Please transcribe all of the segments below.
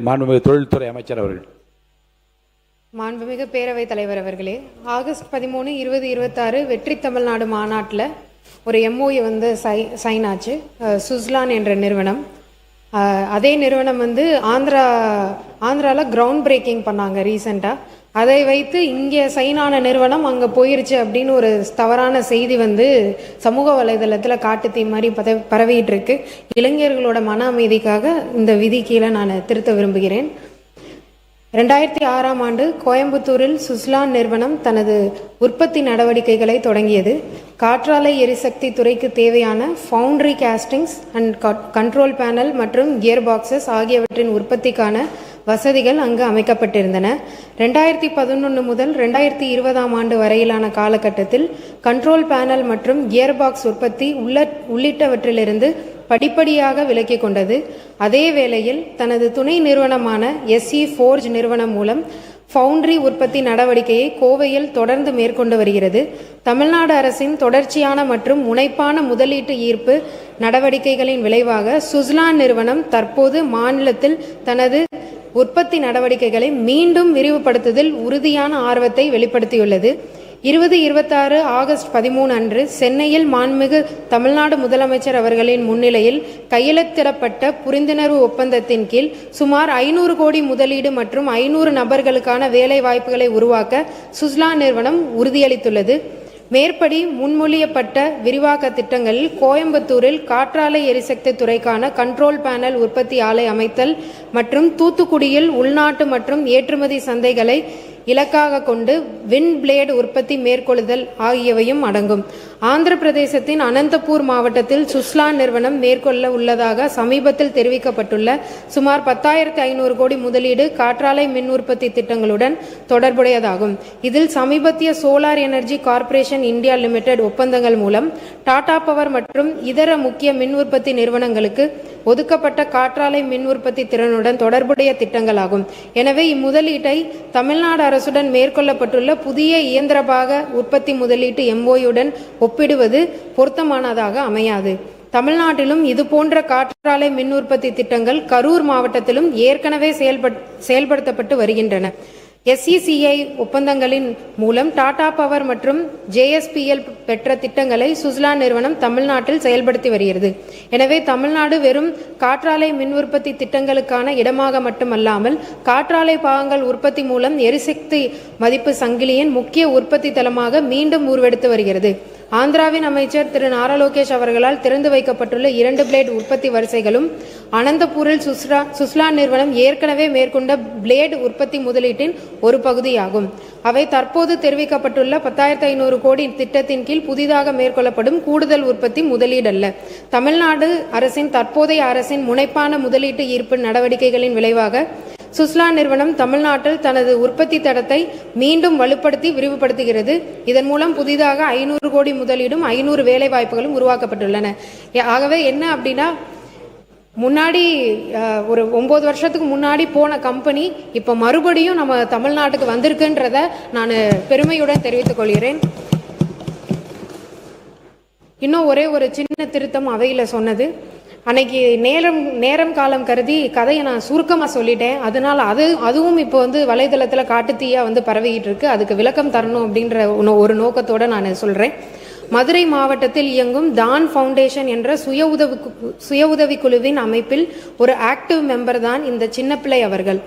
மாண்புமிகு தொழில்துறை அமைச்சர் அவர்கள். மாண்புமிகு பேரவைத் தலைவர் அவர்களே, ஆகஸ்ட் 13, 2026 வெற்றி தமிழ்நாடு மாநாட்டில் ஒரு MOU வந்து சைன் ஆச்சு. சுஸ்லான் என்ற நிறுவனம், அதே நிறுவனம் வந்து ஆந்திராவில் கிரவுண்ட் பிரேக்கிங் பண்ணாங்க ரீசெண்டாக. அதை வைத்து இங்கே சைன் ஆன நிறுவனம் அங்கே போயிருச்சு அப்படின்னு ஒரு தவறான செய்தி வந்து சமூக வலைதளத்தில் காட்டுத்தீ மாதிரி பரவிட்டு இருக்கு. இளைஞர்களோட மன அமைதிக்காக இந்த விதி கீழே நான் திருத்த விரும்புகிறேன். 2006ஆம் ஆண்டு கோயம்புத்தூரில் சுஸ்லான் நிறுவனம் தனது உற்பத்தி நடவடிக்கைகளை தொடங்கியது. காற்றாலை எரிசக்தி துறைக்கு தேவையான foundry costings and control panel மற்றும் கியர் பாக்ஸஸ் ஆகியவற்றின் உற்பத்திக்கான வசதிகள் அங்கு அமைக்கப்பட்டிருந்தன. 2011 முதல் 2020ஆம் ஆண்டு வரையிலான காலகட்டத்தில் கண்ட்ரோல் பேனல் மற்றும் கியர் பாக்ஸ் உற்பத்தி உள்ளிட்டவற்றிலிருந்து படிப்படியாக விலக்கிக் கொண்டது. அதே வேளையில் தனது துணை நிறுவனமான SE Forge நிறுவனம் மூலம் ஃபவுண்டரி உற்பத்தி நடவடிக்கையை கோவையில் தொடர்ந்து மேற்கொண்டு வருகிறது. தமிழ்நாடு அரசின் தொடர்ச்சியான மற்றும் முனைப்பான முதலீட்டு ஈர்ப்பு நடவடிக்கைகளின் விளைவாக சுஸ்லான் நிறுவனம் தற்போது மாநிலத்தில் தனது உற்பத்தி நடவடிக்கைகளை மீண்டும் விரிவுபடுத்துவதில் உறுதியான ஆர்வத்தை வெளிப்படுத்தியுள்ளது. 2026 ஆகஸ்ட் 13 அன்று சென்னையில் மாண்புமிகு தமிழ்நாடு முதலமைச்சர் அவர்களின் முன்னிலையில் கையெழுத்திடப்பட்ட புரிந்துணர்வு ஒப்பந்தத்தின் கீழ் சுமார் 500 கோடி முதலீடு மற்றும் 500 நபர்களுக்கான வேலை வாய்ப்புகளை உருவாக்க சுஸ்லான் நிறுவனம் உறுதியளித்துள்ளது. மேற்படி முன்மொழியப்பட்ட விரிவாக்க திட்டங்களில் கோயம்புத்தூரில் காற்றாலை எரிசக்தி துறைக்கான கண்ட்ரோல் பேனல் உற்பத்தி ஆலை அமைத்தல் மற்றும் தூத்துக்குடியில் உள்நாட்டு மற்றும் ஏற்றுமதி சந்தைகளை இலக்காக கொண்டு வின் பிளேடு உற்பத்தி மேற்கொள்ளுதல் ஆகியவையும் அடங்கும். ஆந்திர பிரதேசத்தின் அனந்தபூர் மாவட்டத்தில் சுஸ்லான் நிறுவனம் மேற்கொள்ள உள்ளதாக சமீபத்தில் தெரிவிக்கப்பட்டுள்ள சுமார் 10,500 கோடி முதலீடு காற்றாலை மின் உற்பத்தி திட்டங்களுடன் தொடர்புடையதாகும். இதில் சமீபத்திய solar energy corporation India limited ஒப்பந்தங்கள் மூலம் டாடா பவர் மற்றும் இதர முக்கிய மின் உற்பத்தி நிறுவனங்களுக்கு ஒதுக்கப்பட்ட காற்றாலை மின் உற்பத்தி திறனுடன் தொடர்புடைய திட்டங்களாகும். எனவே இம்முதலீட்டை தமிழ்நாடு அரசுடன் மேற்கொள்ளப்பட்டுள்ள புதிய இயந்திரபாக உற்பத்தி முதலீட்டு MOUடன் ஒப்பிடுவது பொருத்தமானதாக அமையாது. தமிழ்நாட்டிலும் இதுபோன்ற காற்றாலை மின் உற்பத்தி திட்டங்கள் கரூர் மாவட்டத்திலும் ஏற்கனவே செயல்படுத்தப்பட்டு வருகின்றன. SECI ஒப்பந்தங்களின் மூலம் டாடா பவர் மற்றும் JSPL பெற்ற திட்டங்களை சுஸ்லான் நிறுவனம் தமிழ்நாட்டில் செயல்படுத்தி வருகிறது. எனவே தமிழ்நாடு வெறும் காற்றாலை மின் உற்பத்தி திட்டங்களுக்கான இடமாக மட்டுமல்லாமல் காற்றாலை பாகங்கள் உற்பத்தி மூலம் எரிசக்தி மதிப்பு சங்கிலியின் முக்கிய உற்பத்தி தளமாக மீண்டும் உருவெடுத்து வருகிறது. ஆந்திராவின் அமைச்சர் திரு நாரா லோகேஷ் அவர்களால் திறந்து வைக்கப்பட்டுள்ள 2 பிளேடு உற்பத்தி வரிசைகளும் அனந்தபூரில் சுஸ்லான் நிறுவனம் ஏற்கனவே மேற்கொண்ட பிளேடு உற்பத்தி முதலீட்டின் ஒரு பகுதியாகும். அவை தற்போது தெரிவிக்கப்பட்டுள்ள 10,500 கோடி திட்டத்தின் கீழ் புதிதாக மேற்கொள்ளப்படும் கூடுதல் உற்பத்தி முதலீடல்ல. தமிழ்நாடு அரசின் தற்போதைய அரசின் முனைப்பான முதலீட்டு ஈர்ப்பு நடவடிக்கைகளின் விளைவாக சுஸ்லான் நிறுவனம் தமிழ்நாட்டில் தனது உற்பத்தி தடத்தை மீண்டும் வலுப்படுத்தி விரிவுபடுத்துகிறது. இதன் மூலம் புதிதாக 500 கோடி முதலீடும் 500 வேலை வாய்ப்புகளும் உருவாக்கப்பட்டுள்ளன. ஆகவே என்ன அப்படின்னா, முன்னாடி ஒரு 9 வருஷத்துக்கு முன்னாடி போன கம்பெனி இப்போ மறுபடியும் நம்ம தமிழ்நாட்டுக்கு வந்திருக்குன்றத நான் பெருமையுடன் தெரிவித்துக் கொள்கிறேன். இன்னும் ஒரே ஒரு சின்ன திருத்தம் அவையில் சொன்னது. அன்னைக்கு நேரம் காலம் கருதி கதையை நான் சுருக்கமாக சொல்லிட்டேன். அதனால் அதுவும் இப்போ வந்து வலைதளத்தில் காட்டுத்தீயாக வந்து பரவிக்கிட்டு இருக்கு. அதுக்கு விளக்கம் தரணும் அப்படின்ற ஒரு நோக்கத்தோடு நான் சொல்கிறேன். மதுரை மாவட்டத்தில் இயங்கும் தான் ஃபவுண்டேஷன் என்ற சுய உதவி குழுவின் அமைப்பில் ஒரு ஆக்டிவ் மெம்பர் தான் இந்த சின்னப்பிள்ளை அவர்கள்.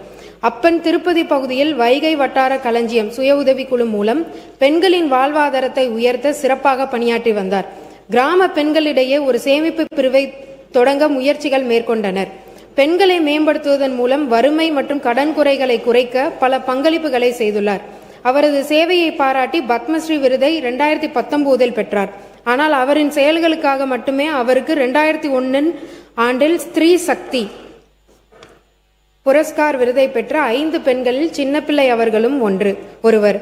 அப்பன் திருப்பதி பகுதியில் வைகை வட்டார களஞ்சியம் சுய உதவி குழு மூலம் பெண்களின் வாழ்வாதாரத்தை உயர்த்த சிறப்பாக பணியாற்றி வந்தார். கிராம பெண்களிடையே ஒரு சேமிப்பு பிரிவை தொடங்க முயற்சிகள் மேற்கொண்டனர். பெண்களை மேம்படுத்துவதன் மூலம் வறுமை மற்றும் கடன் குறைகளை குறைக்க பல பங்களிப்புகளை செய்துள்ளார். அவரது சேவையை பாராட்டி பத்மஸ்ரீ விருதை 2019 பெற்றார். ஆனால் அவரின் செயல்களுக்காக மட்டுமே அவருக்கு 2001 ஆண்டில் ஸ்திரீ சக்தி புரஸ்கார் விருதை பெற்ற 5 பெண்களில் சின்னப்பிள்ளை அவர்களும் ஒருவர்.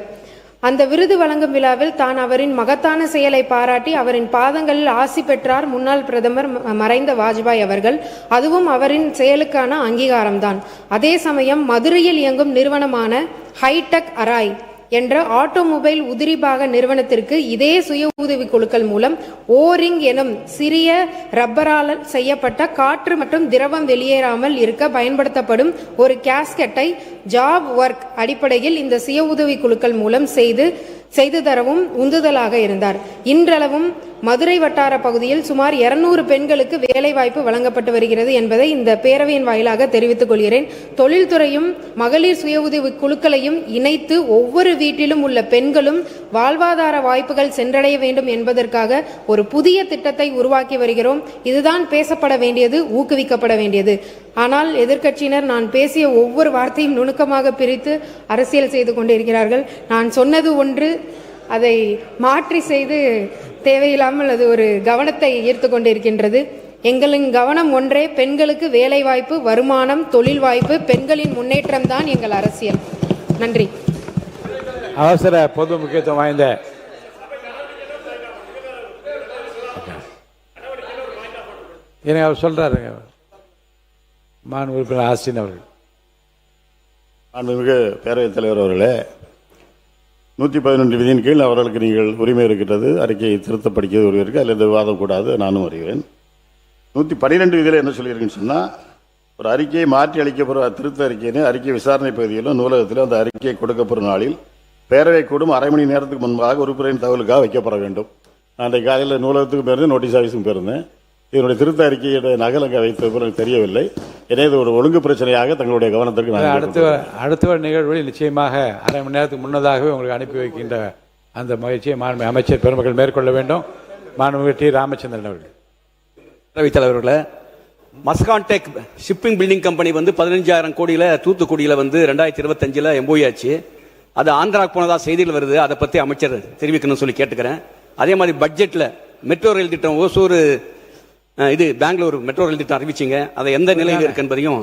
அந்த விருது வழங்கும் விழாவில் தான் அவரின் மகத்தான செயலை பாராட்டி அவரின் பாதங்களில் ஆசி பெற்றார் முன்னாள் பிரதமர் மறைந்த வாஜ்பாய் அவர்கள். அதுவும் அவரின் செயலுக்கான அங்கீகாரம்தான். அதே சமயம் மதுரையில் இயங்கும் நிறுவனமான ஹைடெக் அராய் என்ற ஆட்டோமொபைல் உதிரிபாக நிறுவனத்திற்கு இதே சுய உதவி குழுக்கள் மூலம் ஓரிங் எனும் சிறிய ரப்பரால் செய்யப்பட்ட காற்று மற்றும் திரவம் வெளியேறாமல் இருக்க பயன்படுத்தப்படும் ஒரு கேஸ்கெட்டை ஜாப் ஒர்க் அடிப்படையில் இந்த சுய உதவி குழுக்கள் மூலம் செய்து தரவும் உந்துதலாக இருந்தார். இன்றளவும் மதுரை வட்டார பகுதியில் சுமார் 200 பெண்களுக்கு வேலைவாய்ப்பு வழங்கப்பட்டு வருகிறது என்பதை இந்த பேரவையின் வாயிலாக தெரிவித்துக் கொள்கிறேன். தொழில்துறையும் மகளிர் சுய உதவி குழுக்களையும் இணைத்து ஒவ்வொரு வீட்டிலும் உள்ள பெண்களும் வாழ்வாதார வாய்ப்புகள் சென்றடைய வேண்டும் என்பதற்காக ஒரு புதிய திட்டத்தை உருவாக்கி வருகிறோம். இதுதான் பேசப்பட வேண்டியது, ஊக்குவிக்கப்பட வேண்டியது. ஆனால் எதிர்க்கட்சியினர் நான் பேசிய ஒவ்வொரு வார்த்தையும் நுணுக்கமாக பிரித்து அரசியல் செய்து கொண்டிருக்கிறார்கள். நான் சொன்னது ஒன்று, அதை மாற்றி செய்து தேவையில்லாமல் அது ஒரு கவனத்தை ஈர்த்து கொண்டிருக்கின்றது. எங்களின் கவனம் ஒன்றே, பெண்களுக்கு வேலை வாய்ப்பு, வருமானம், தொழில் வாய்ப்பு, பெண்களின் முன்னேற்றம் தான் எங்கள் அரசியல். நன்றி. அவசர பொது முக்கியத்துவம் வாய்ந்த எனக்கு அவர் சொல்றாருங்க மாண்பு உறுப்பினர் ஆஸ்டின் அவர்கள். மாண்புமிகு பேரவைத் தலைவர் அவர்களே, 111 விதியின் கீழ் அவர்களுக்கு நீங்கள் உரிமை இருக்கிறது. அறிக்கையை திருத்த படிக்கிறது உரிமை இருக்குது. அதில் எந்த விவாதம் கூடாது, நானும் அறிவேன். 112 விதியில் என்ன சொல்லியிருக்குன்னு சொன்னால், ஒரு அறிக்கையை மாற்றி அளிக்கப்படுற திருத்த அறிக்கையினே அறிக்கை விசாரணை பகுதியிலும் நூலகத்திலும் அந்த அறிக்கையை கொடுக்கப்படும் நாளில் பேரவை கூடும் அரை மணி நேரத்துக்கு முன்பாக உறுப்பினரின் தகவலுக்காக வைக்கப்பட வேண்டும். நான் அன்றைக்கு காலையில் நூலகத்துக்கு போயிருந்தேன், நோட்டீஸ் ஆஃபீஸுக்கும் போயிருந்தேன். இதனுடைய திருத்த அறிக்கையுடைய நகல் அங்கே வைத்தது எனக்கு தெரியவில்லை. எனவே இது ஒரு ஒழுங்கு பிரச்சனையாக தங்களுடைய கவனத்திற்கு அடுத்த நிகழ்வுகளில் நிச்சயமாக அரை மணி நேரத்துக்கு முன்னதாகவே உங்களுக்கு அனுப்பி வைக்கின்ற அந்த முயற்சியை மாண்பு அமைச்சர் பெருமக்கள் மேற்கொள்ள வேண்டும். மாண்புமிகு டி. ராமச்சந்திரன் அவர்கள். பேரவைத் தலைவர்களே, மஸ்கான்டெக் ஷிப்பிங் பில்டிங் கம்பெனி 15,000 கோடியில் தூத்துக்குடியில் 2025 எம்போய் ஆச்சு. அது ஆந்திராவுக்கு போனதா செய்திகள் வருது. அதை பற்றி அமைச்சர் தெரிவிக்கணும்னு சொல்லி கேட்டுக்கிறேன். அதே மாதிரி பட்ஜெட்டில் மெட்ரோ ரயில் திட்டம் ஓசூர் இது பெங்களூர் மெட்ரோ ரயில் திட்டம் அறிவிச்சிங்க. அதை எந்த நிலையில் இருக்கு என்பதையும்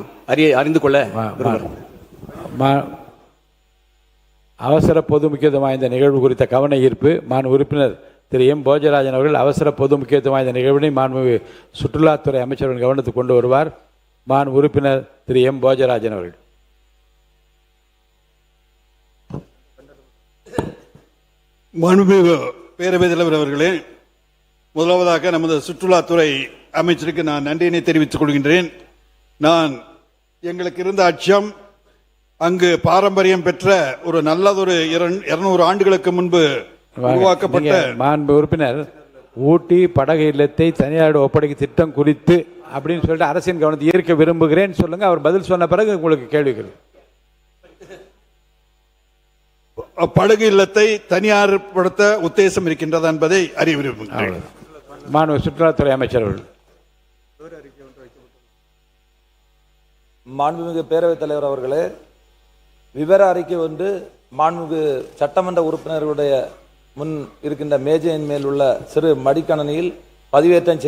அறிந்து கொள்ள அவசர பொது முக்கியத்துவம் வாய்ந்த நிகழ்வு குறித்த கவன ஈர்ப்பு மாண்பு உறுப்பினர் திரு எம் போஜராஜன் அவர்கள் அவசர பொது முக்கியத்துவம் வாய்ந்த நிகழ்வினை மாண்பு சுற்றுலாத்துறை அமைச்சரின் கவனத்துக்கு கொண்டு வருவார். மாண்பு உறுப்பினர் திரு எம் போஜராஜன் அவர்கள். மாண்புமிகு பேரவைத் தலைவர் அவர்களே, முதலாவதாக நமது சுற்றுலாத்துறை அமைச்சருக்கு நான் நன்றியினை தெரிவித்துக் கொள்கின்றேன். எங்களுக்கு இருந்த அச்சம், அங்கு பாரம்பரியம் பெற்ற ஒரு நல்லதொரு 200 ஆண்டுகளுக்கு முன்பு உருவாக்கப்பட்ட மாண்பு உறுப்பினர் ஊட்டி படகு இல்லத்தை தனியார் ஒப்படைக்கும் திட்டம் குறித்து அப்படின்னு சொல்லிட்டு அரசின் கவனத்தை ஈர்க்க விரும்புகிறேன் சொல்லுங்க. அவர் பதில் சொன்ன பிறகு உங்களுக்கு கேள்விகள். படகு இல்லத்தை தனியார் படுத்த உத்தேசம் இருக்கின்றதா என்பதை அறிய விரும்புகிறேன். மாண்பு சுற்றுலாத்துறை அமைச்சர் அவர்கள். மாண்புமிகு பேரவைத் தலைவர் அவர்களே, விவர அறிக்கை ஒன்று மாண்புமிகு சட்டமன்ற உறுப்பினர்களுடைய முன் இருக்கின்ற மேஜையின் மேல் உள்ள சிறு மடிக்கணனியில் பதிவேற்றம்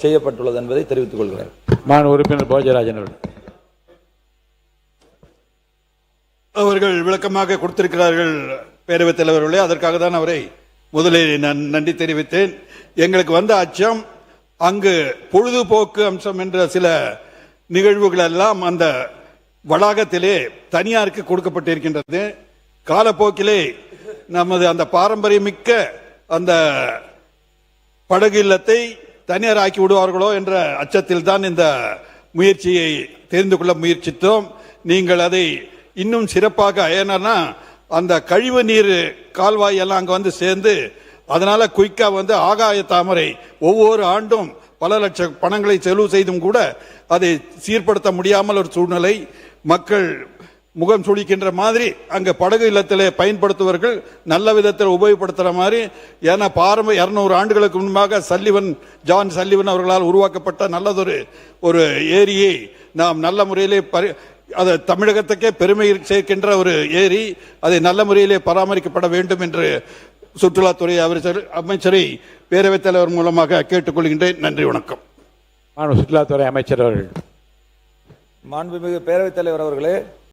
செய்யப்பட்டுள்ளது என்பதை தெரிவித்துக் கொள்கிறேன். மாண்பு உறுப்பினர் போஜராஜன் அவர்கள் விளக்கமாக கொடுத்திருக்கிறார்கள் பேரவைத் தலைவர்களே. அதற்காக தான் அவரை முதலில் நான் நன்றி தெரிவித்தேன். எங்களுக்கு வந்த அச்சம், அங்கு பொழுதுபோக்கு அம்சம் என்ற சில நிகழ்வுகள் எல்லாம் அந்த வளாகத்திலே தனியாருக்கு கொடுக்கப்பட்டிருக்கின்றது. காலப்போக்கிலே நமது அந்த பாரம்பரியமிக்க அந்த படகு இல்லத்தை தனியார் ஆக்கி விடுவார்களோ என்ற அச்சத்தில் தான் இந்த முயற்சியை தெரிந்து கொள்ள முயற்சித்தோம். நீங்கள் அதை இன்னும் சிறப்பாக, ஏன்னா அந்த கழிவு நீர் கால்வாய் எல்லாம் அங்க வந்து சேர்ந்து அதனால குயிக்கா ஆகாய தாமரை ஒவ்வொரு ஆண்டும் பல லட்சம் பணங்களை செலவு செய்தும் கூட அதை சீர்படுத்த முடியாமல் ஒரு சூழ்நிலை, மக்கள் முகம் சுளிக்கின்ற மாதிரி அங்க படகு இல்லத்திலே பயன்படுத்துவர்கள் நல்ல விதத்தில் உபயோகப்படுத்துற மாதிரி. ஏன்னா 200 ஆண்டுகளுக்கு முன்பாக ஜான் சல்லிவன் அவர்களால் உருவாக்கப்பட்ட நல்லதொரு ஒரு ஏரியை நாம் நல்ல முறையிலே அது தமிழகத்துக்கே பெருமை சேர்க்கின்ற ஒரு ஏரி, அதை நல்ல முறையிலே பராமரிக்கப்பட வேண்டும் என்று சுற்றுலாத்துறை அமைச்சரை பேரவைத் தலைவர் மூலமாக கேட்டுக்கொள்கின்றேன். நன்றி, வணக்கம். சுற்றுலாத்துறை அமைச்சர் அவர்கள். மாண்புமிகு பேரவைத் தலைவர் அவர்களே,